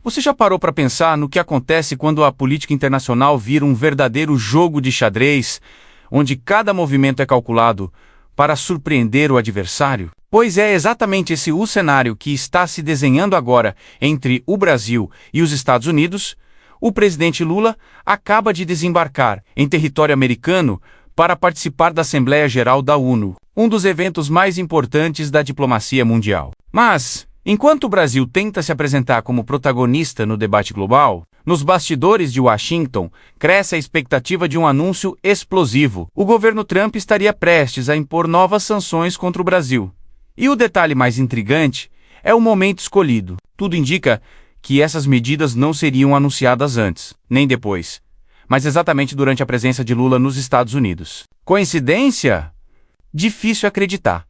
Você já parou para pensar no que acontece quando a política internacional vira um verdadeiro jogo de xadrez, onde cada movimento é calculado para surpreender o adversário? Pois é exatamente esse o cenário que está se desenhando agora entre o Brasil e os Estados Unidos. O presidente Lula acaba de desembarcar em território americano para participar da Assembleia Geral da ONU, um dos eventos mais importantes da diplomacia mundial. Mas, enquanto o Brasil tenta se apresentar como protagonista no debate global, nos bastidores de Washington, cresce a expectativa de um anúncio explosivo. O governo Trump estaria prestes a impor novas sanções contra o Brasil. E o detalhe mais intrigante é o momento escolhido. Tudo indica que essas medidas não seriam anunciadas antes, nem depois, mas exatamente durante a presença de Lula nos Estados Unidos. Coincidência? Difícil acreditar.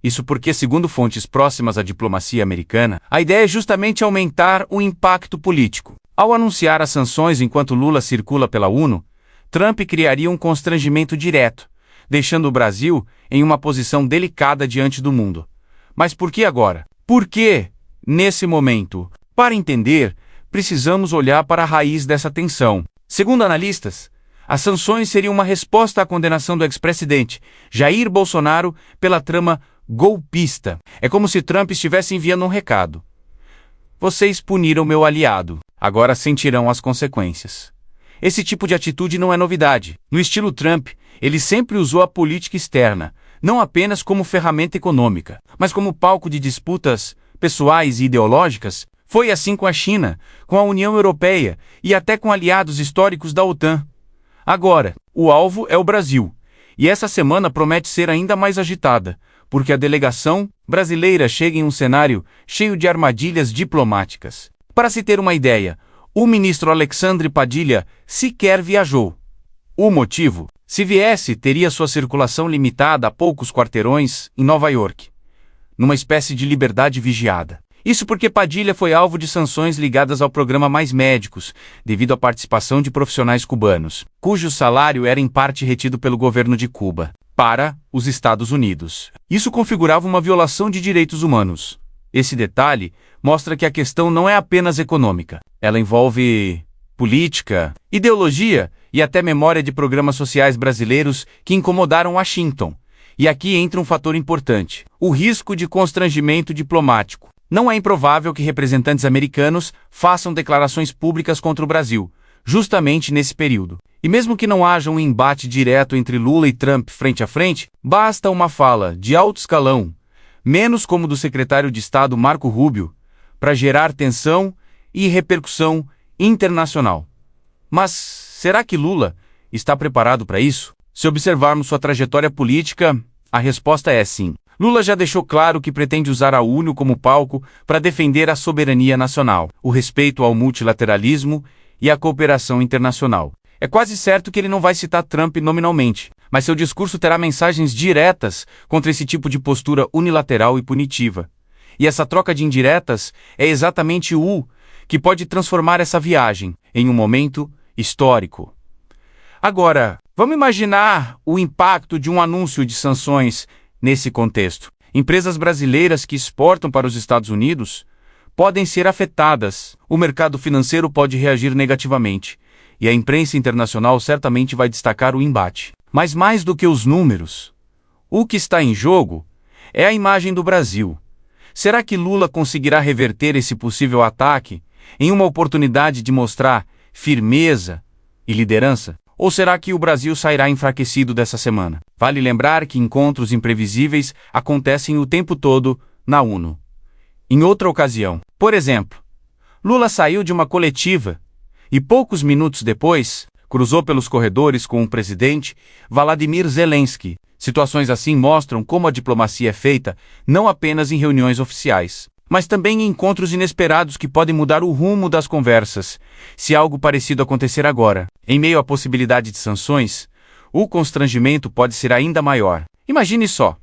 Isso porque, segundo fontes próximas à diplomacia americana, a ideia é justamente aumentar o impacto político. Ao anunciar as sanções enquanto Lula circula pela ONU, Trump criaria um constrangimento direto, deixando o Brasil em uma posição delicada diante do mundo. Mas por que agora? Por que, nesse momento? Para entender, precisamos olhar para a raiz dessa tensão. Segundo analistas, as sanções seriam uma resposta à condenação do ex-presidente Jair Bolsonaro pela trama golpista. É como se Trump estivesse enviando um recado. Vocês puniram meu aliado, agora sentirão as consequências. Esse tipo de atitude não é novidade. No estilo Trump, ele sempre usou a política externa, não apenas como ferramenta econômica, mas como palco de disputas pessoais e ideológicas. Foi assim com a China, com a União Europeia e até com aliados históricos da OTAN. Agora, o alvo é o Brasil, e essa semana promete ser ainda mais agitada, porque a delegação brasileira chega em um cenário cheio de armadilhas diplomáticas. Para se ter uma ideia, o ministro Alexandre Padilha sequer viajou. O motivo? Se viesse, teria sua circulação limitada a poucos quarteirões em Nova York, numa espécie de liberdade vigiada. Isso porque Padilha foi alvo de sanções ligadas ao programa Mais Médicos, devido à participação de profissionais cubanos, cujo salário era em parte retido pelo governo de Cuba para os Estados Unidos. Isso configurava uma violação de direitos humanos. Esse detalhe mostra que a questão não é apenas econômica. Ela envolve política, ideologia e até memória de programas sociais brasileiros que incomodaram Washington. E aqui entra um fator importante: o risco de constrangimento diplomático. Não é improvável que representantes americanos façam declarações públicas contra o Brasil, justamente nesse período. E mesmo que não haja um embate direto entre Lula e Trump frente a frente, basta uma fala de alto escalão, menos como do secretário de Estado Marco Rubio, para gerar tensão e repercussão internacional. Mas será que Lula está preparado para isso? Se observarmos sua trajetória política, a resposta é sim. Lula já deixou claro que pretende usar a ONU como palco para defender a soberania nacional, o respeito ao multilateralismo e a cooperação internacional. É quase certo que ele não vai citar Trump nominalmente, mas seu discurso terá mensagens diretas contra esse tipo de postura unilateral e punitiva. E essa troca de indiretas é exatamente o que pode transformar essa viagem em um momento histórico. Agora, vamos imaginar o impacto de um anúncio de sanções nesse contexto. Empresas brasileiras que exportam para os Estados Unidos podem ser afetadas, o mercado financeiro pode reagir negativamente, e a imprensa internacional certamente vai destacar o embate. Mas mais do que os números, o que está em jogo é a imagem do Brasil. Será que Lula conseguirá reverter esse possível ataque em uma oportunidade de mostrar firmeza e liderança? Ou será que o Brasil sairá enfraquecido dessa semana? Vale lembrar que encontros imprevisíveis acontecem o tempo todo na ONU. Em outra ocasião, por exemplo, Lula saiu de uma coletiva e poucos minutos depois cruzou pelos corredores com o presidente Volodymyr Zelensky. Situações assim mostram como a diplomacia é feita não apenas em reuniões oficiais, mas também em encontros inesperados que podem mudar o rumo das conversas. Se algo parecido acontecer agora, em meio à possibilidade de sanções, o constrangimento pode ser ainda maior. Imagine só: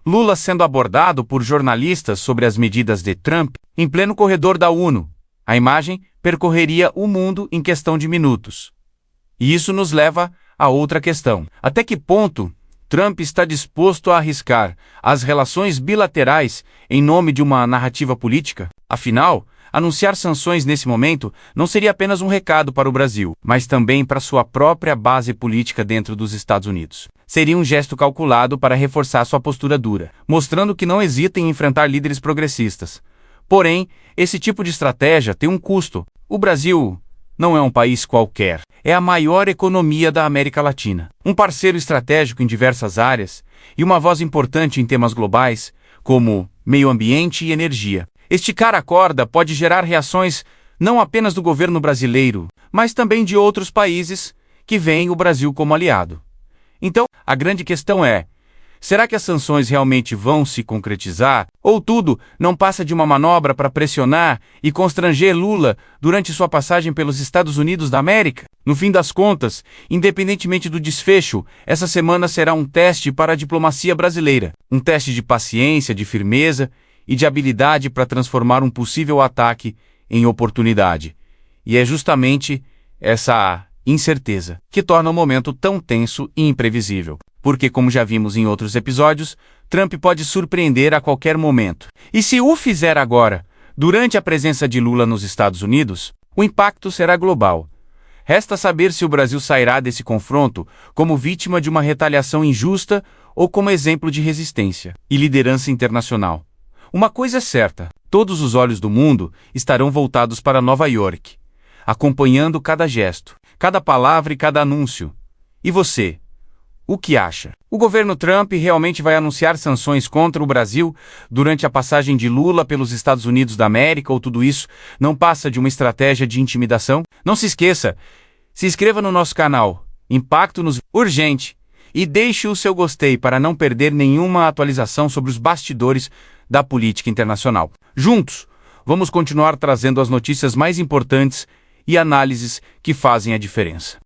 Lula sendo abordado por jornalistas sobre as medidas de Trump em pleno corredor da ONU. A imagem percorreria o mundo em questão de minutos. E isso nos leva a outra questão: até que ponto Trump está disposto a arriscar as relações bilaterais em nome de uma narrativa política? Afinal, Anunciar sanções nesse momento não seria apenas um recado para o Brasil, mas também para sua própria base política dentro dos Estados Unidos. Seria um gesto calculado para reforçar sua postura dura, mostrando que não hesita em enfrentar líderes progressistas. Porém, esse tipo de estratégia tem um custo. O Brasil não é um país qualquer. É a maior economia da América Latina, um parceiro estratégico em diversas áreas e uma voz importante em temas globais, como meio ambiente e energia. Esticar a corda pode gerar reações não apenas do governo brasileiro, mas também de outros países que veem o Brasil como aliado. Então, a grande questão é: será que as sanções realmente vão se concretizar? Ou tudo não passa de uma manobra para pressionar e constranger Lula durante sua passagem pelos Estados Unidos da América? No fim das contas, independentemente do desfecho, essa semana será um teste para a diplomacia brasileira. Um teste de paciência, de firmeza e de habilidade para transformar um possível ataque em oportunidade. E é justamente essa incerteza que torna o momento tão tenso e imprevisível. Porque, como já vimos em outros episódios, Trump pode surpreender a qualquer momento. E se o fizer agora, durante a presença de Lula nos Estados Unidos, o impacto será global. Resta saber se o Brasil sairá desse confronto como vítima de uma retaliação injusta ou como exemplo de resistência e liderança internacional. Uma coisa é certa: todos os olhos do mundo estarão voltados para Nova York, acompanhando cada gesto, cada palavra e cada anúncio. E você? O que acha? O governo Trump realmente vai anunciar sanções contra o Brasil durante a passagem de Lula pelos Estados Unidos da América, ou tudo isso não passa de uma estratégia de intimidação? Não se esqueça, se inscreva no nosso canal, Impacto nos Urgente, e deixe o seu gostei para não perder nenhuma atualização sobre os bastidores da política internacional. Juntos, vamos continuar trazendo as notícias mais importantes e análises que fazem a diferença.